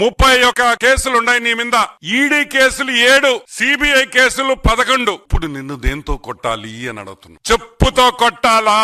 31 కేసులున్నాయి నీ మీద. ఈడీ కేసులు 7, సిబిఐ కేసులు 11. ఇప్పుడు నిన్ను దేంతో కొట్టాలి అని అడుగుతున్నా. చెప్పుతో కొట్టాలా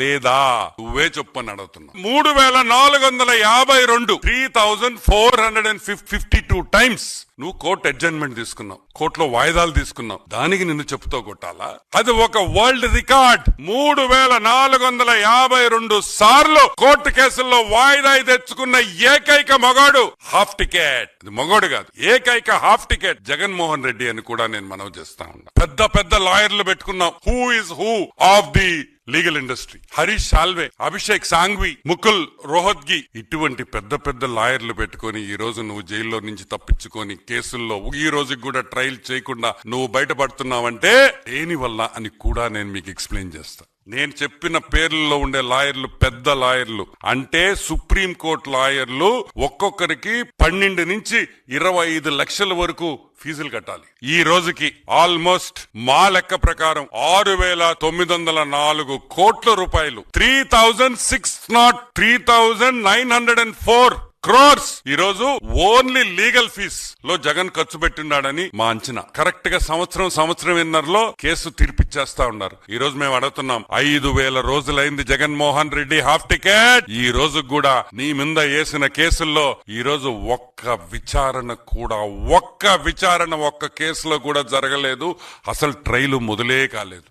లేదా నువ్వే చెప్పు అని అడుగుతున్నా. 3452 3452 టైమ్స్ నువ్వు కోర్టు అడ్జర్న్మెంట్ తీసుకున్నావు, కోర్టులో వాయిదాలు తీసుకున్నావు. దానికి నిన్ను చెప్పుతో కొట్టాలా? అది ఒక వరల్డ్ రికార్డ్. 3452 సార్లు కోర్టు కేసుల్లో వాయిదా తెచ్చుకున్న ఏకైక మగాడు హాఫ్ టికెట్. మగోడు కాదు, ఏకైక హాఫ్ టికెట్ జగన్మోహన్ రెడ్డి అని కూడా నేను మనవి చేస్తా ఉన్నా. పెద్ద పెద్ద లాయర్లు పెట్టుకున్నాం. Who is who of the legal industry? Harish Salve, Abhishek Sanghvi, Mukul Rohatgi, ఇటువంటి పెద్ద పెద్ద లాయర్లు పెట్టుకుని ఈ రోజు నువ్వు జైల్లో నుంచి తప్పించుకొని కేసుల్లో ఈ రోజుకి కూడా ట్రయల్ చేయకుండా నువ్వు బయటపడుతున్నావంటే దేని వల్ల అని కూడా నేను మీకు ఎక్స్ప్లెయిన్ చేస్తా. నేను చెప్పిన పేర్లలో ఉండే లాయర్లు పెద్ద లాయర్లు అంటే సుప్రీం కోర్టు లాయర్లు ఒక్కొక్కరికి 12 నుంచి 25 లక్షల వరకు ఫీజులు కట్టాలి. ఈ రోజుకి ఆల్మోస్ట్ మా లెక్క ప్రకారం 6904 కోట్ల రూపాయలు, 3904 క్రోర్స్ ఈ రోజు ఓన్లీ లీగల్ ఫీజ్ లో జగన్ ఖర్చు పెట్టిన్నాడని మా అంచనా. కరెక్ట్ గా సంవత్సరంన్నరలో కేసు తీర్పిచ్చేస్తా ఉన్నారు. ఈ రోజు మేము అడుగుతున్నాం, 5000 రోజులైంది జగన్మోహన్ రెడ్డి హాఫ్ టికెట్. ఈ రోజు కూడా నీ మీద వేసిన కేసుల్లో ఈ రోజు ఒక్క విచారణ ఒక్క కేసులో కూడా జరగలేదు. అసలు ట్రయల్ మొదలే కాలేదు.